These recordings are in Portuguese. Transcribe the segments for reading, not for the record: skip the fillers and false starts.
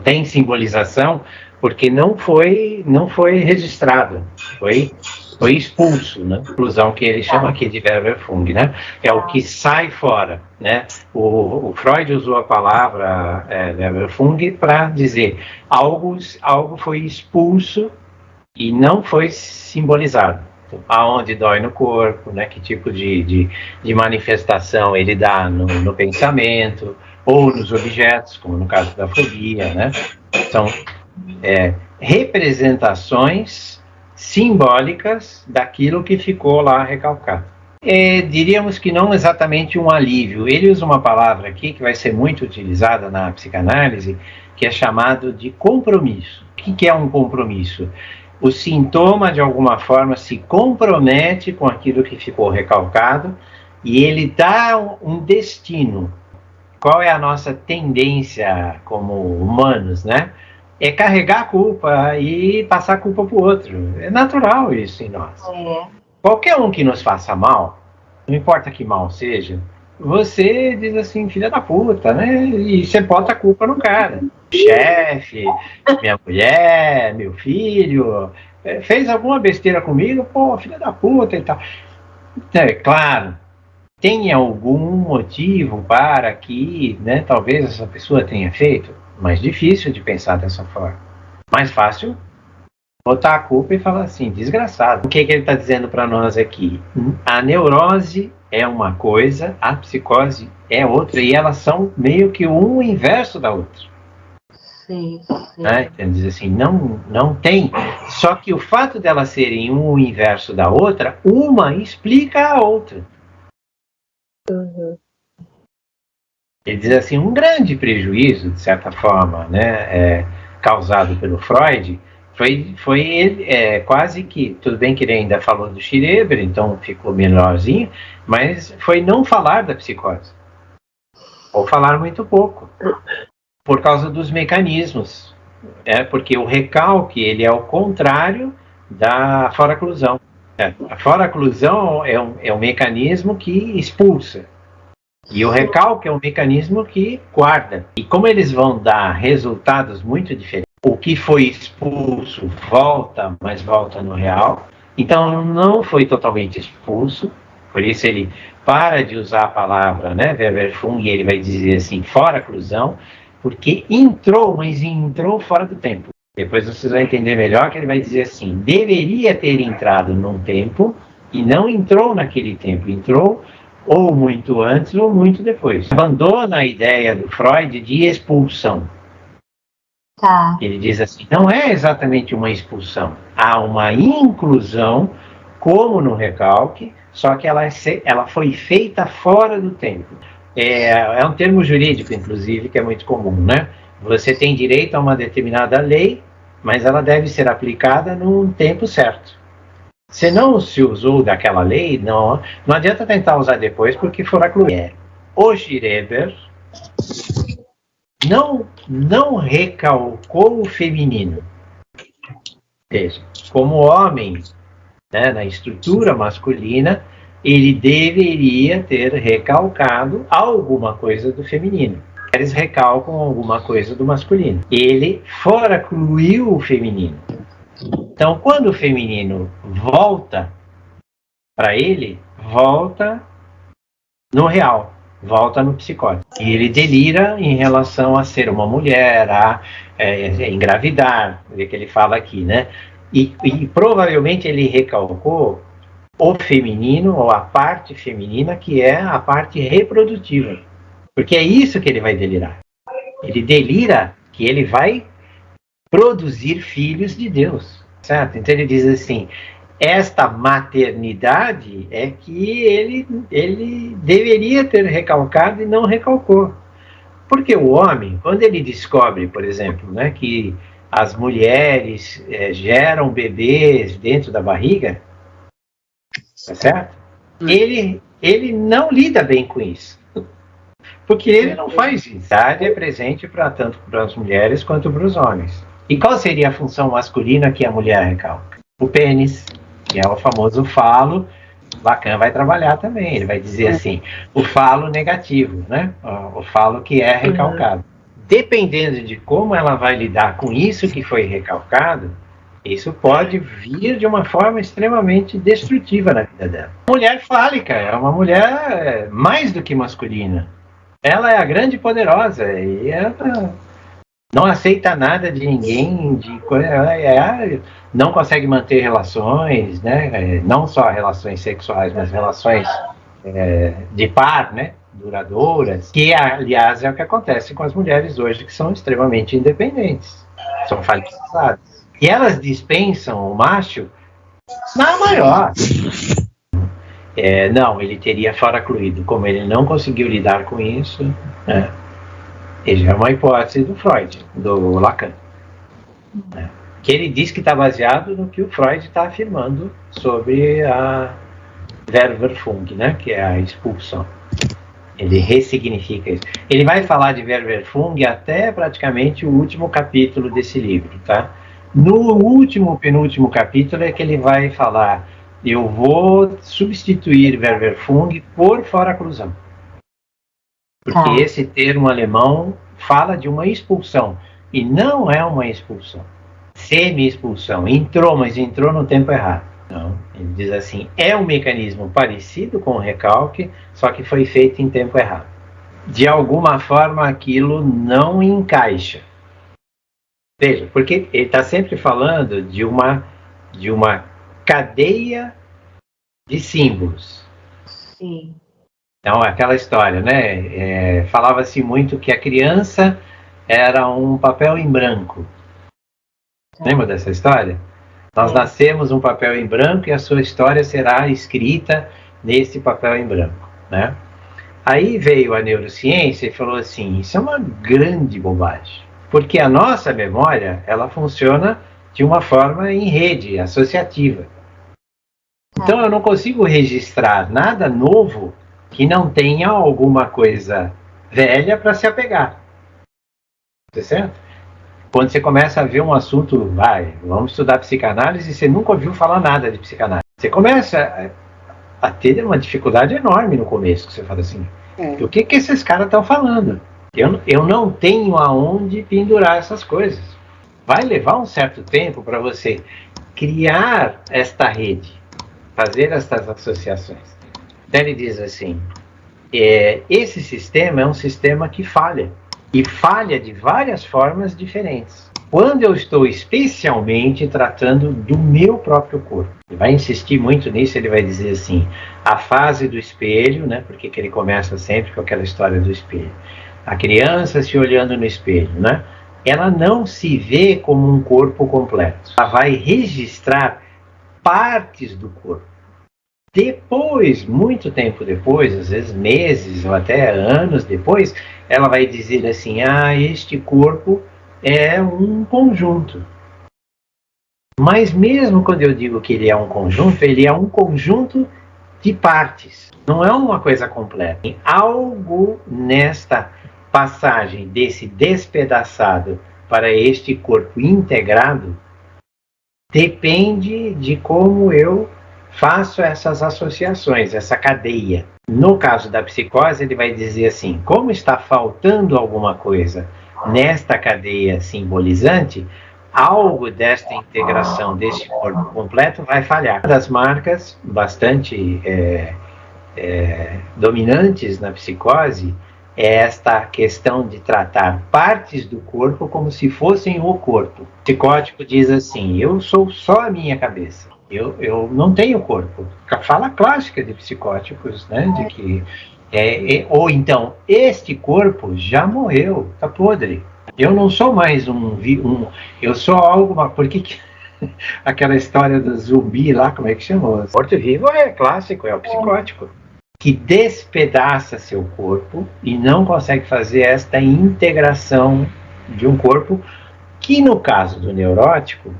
tem simbolização, porque não foi registrado, foi expulso, né? Inclusão que ele chama aqui de Verwirrung, né? É o que sai fora, né? O Freud usou a palavra Verwirrung para dizer algo foi expulso e não foi simbolizado. Aonde dói no corpo, né? Que tipo de manifestação ele dá no pensamento ou nos objetos, como no caso da fobia, né? São representações simbólicas daquilo que ficou lá recalcado. Diríamos que não exatamente um alívio. Ele usa uma palavra aqui que vai ser muito utilizada na psicanálise, que é chamado de compromisso. O que é um compromisso? O sintoma, de alguma forma, se compromete com aquilo que ficou recalcado e ele dá um destino. Qual é a nossa tendência como humanos, né? É carregar a culpa e passar a culpa para o outro. É natural isso em nós. Qualquer um que nos faça mal, não importa que mal seja, você diz assim, filha da puta, né? E você bota a culpa no cara. Chefe, minha mulher, meu filho, fez alguma besteira comigo, pô, filha da puta e tal. É claro, tem algum motivo para que, né, talvez essa pessoa tenha feito. Mais difícil de pensar dessa forma. Mais fácil botar a culpa e falar assim, desgraçado. O que ele está dizendo para nós aqui? A neurose é uma coisa, a psicose é outra, e elas são meio que um inverso da outra. Sim. Né? Então, diz assim, não tem. Só que o fato delas serem um inverso da outra, uma explica a outra. Uhum. Ele diz assim, um grande prejuízo, de certa forma, né, causado pelo Freud, foi ele, quase que, tudo bem que ele ainda falou do Schreber, então ficou melhorzinho, mas foi não falar da psicose, ou falar muito pouco, por causa dos mecanismos, porque o recalque, ele é o contrário da foraclusão. A foraclusão é um mecanismo que expulsa, e o recalque é um mecanismo que guarda. E como eles vão dar resultados muito diferentes, o que foi expulso volta, mas volta no real. Então não foi totalmente expulso, por isso ele para de usar a palavra, né, Verwirrung, e ele vai dizer assim, foraclusão, porque entrou, mas entrou fora do tempo. Depois vocês vão entender melhor que ele vai dizer assim, deveria ter entrado num tempo e não entrou naquele tempo, entrou ou muito antes ou muito depois. Abandona a ideia do Freud de expulsão. Tá. Ele diz assim, não é exatamente uma expulsão, há uma inclusão, como no recalque, só que ela foi feita fora do tempo. É um termo jurídico, inclusive, que é muito comum, né? Você tem direito a uma determinada lei, mas ela deve ser aplicada num tempo certo. Se não se usou daquela lei, não adianta tentar usar depois, porque foraclusão. O Schreber não recalcou o feminino. Veja, como homem, né, na estrutura masculina, ele deveria ter recalcado alguma coisa do feminino. Eles recalcam alguma coisa do masculino. Ele foracluiu o feminino. Então, quando o feminino volta para ele, volta no real, volta no psicótico. E ele delira em relação a ser uma mulher, a engravidar, é que ele fala aqui, né? E provavelmente ele recalcou o feminino, ou a parte feminina, que é a parte reprodutiva. Porque é isso que ele vai delirar. Ele delira que ele vai produzir filhos de Deus. Certo? Então ele diz assim, esta maternidade é que ele deveria ter recalcado e não recalcou. Porque o homem, quando ele descobre, por exemplo, né, que as mulheres geram bebês dentro da barriga, tá certo? Ele não lida bem com isso. Porque ele não faz isso. A idade é presente tanto para as mulheres quanto para os homens. E qual seria a função masculina que a mulher recalca? O pênis, que é o famoso falo. Lacan vai trabalhar também, ele vai dizer assim, o falo negativo, né? O falo que é recalcado. dependendo de como ela vai lidar com isso que foi recalcado, isso pode vir de uma forma extremamente destrutiva na vida dela. Mulher fálica é uma mulher mais do que masculina. Ela é a grande poderosa e ela não aceita nada de ninguém, não consegue manter relações, né? Não só relações sexuais, mas relações de par, né? Duradouras, que aliás é o que acontece com as mulheres hoje, que são extremamente independentes, são falicizadas. E elas dispensam o macho na maior. Não, ele teria faracluído. Como ele não conseguiu lidar com isso, né? Ele é uma hipótese do Freud, do Lacan, né? Que ele diz que está baseado no que o Freud está afirmando sobre a Verwerfung, né? Que é a expulsão. Ele ressignifica isso. Ele vai falar de Verwerfung até praticamente o último capítulo desse livro, tá? No penúltimo capítulo é que ele vai falar: eu vou substituir Verwerfung por faraclusão. Porque esse termo alemão fala de uma expulsão. E não é uma expulsão. Semi-expulsão. Entrou, mas entrou no tempo errado. Não. Ele diz assim, é um mecanismo parecido com o recalque, só que foi feito em tempo errado. De alguma forma aquilo não encaixa. Veja, porque ele está sempre falando de uma cadeia de símbolos. Sim. Então, aquela história, né? Falava-se muito que a criança era um papel em branco. Lembra dessa história? Nós nascemos um papel em branco e a sua história será escrita nesse papel em branco, né? Aí veio a neurociência e falou assim, isso é uma grande bobagem. Porque a nossa memória, ela funciona de uma forma em rede, associativa. Então, eu não consigo registrar nada novo que não tenha alguma coisa velha para se apegar. Tá certo? Quando você começa a ver um assunto, vamos estudar psicanálise, e você nunca ouviu falar nada de psicanálise. Você começa a ter uma dificuldade enorme no começo, que você fala assim, o que esses caras estão falando? Eu não tenho aonde pendurar essas coisas. Vai levar um certo tempo para você criar esta rede, fazer estas associações. Então ele diz assim, esse sistema é um sistema que falha, e falha de várias formas diferentes. Quando eu estou especialmente tratando do meu próprio corpo, ele vai insistir muito nisso, ele vai dizer assim, a fase do espelho, né, porque que ele começa sempre com aquela história do espelho. A criança se olhando no espelho, né, ela não se vê como um corpo completo. Ela vai registrar partes do corpo. Depois, muito tempo depois, às vezes meses ou até anos depois, ela vai dizer assim, este corpo é um conjunto. Mas mesmo quando eu digo que ele é um conjunto de partes. Não é uma coisa completa. Tem algo nesta passagem desse despedaçado para este corpo integrado depende de como eu faço essas associações, essa cadeia. No caso da psicose, ele vai dizer assim, como está faltando alguma coisa nesta cadeia simbolizante, algo desta integração deste corpo completo vai falhar. Uma das marcas bastante dominantes na psicose é esta questão de tratar partes do corpo como se fossem o corpo. O psicótico diz assim, eu sou só a minha cabeça. Eu não tenho corpo. A fala clássica de psicóticos, né, de que ou então, este corpo já morreu, está podre. Eu não sou mais eu sou algo, porque aquela história do zumbi lá, como é que chama? Morto-vivo é clássico, é o psicótico, que despedaça seu corpo e não consegue fazer esta integração de um corpo, que no caso do neurótico,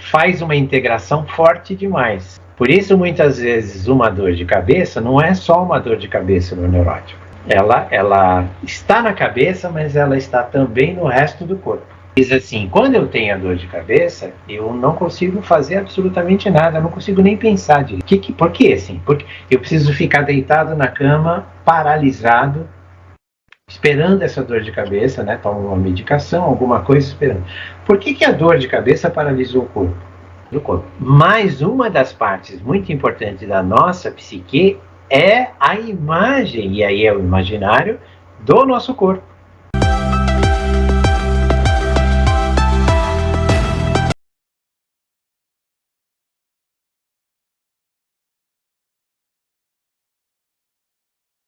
faz uma integração forte demais. Por isso, muitas vezes, uma dor de cabeça não é só uma dor de cabeça no neurótico. Ela está na cabeça, mas ela está também no resto do corpo. Diz assim, quando eu tenho a dor de cabeça, eu não consigo fazer absolutamente nada, eu não consigo nem pensar direito. Por quê? Assim? Porque eu preciso ficar deitado na cama, paralisado, esperando essa dor de cabeça, né? Toma uma medicação, alguma coisa esperando. Por que a dor de cabeça paralisou o corpo? Do corpo. Mas uma das partes muito importantes da nossa psique é a imagem, e aí é o imaginário, do nosso corpo.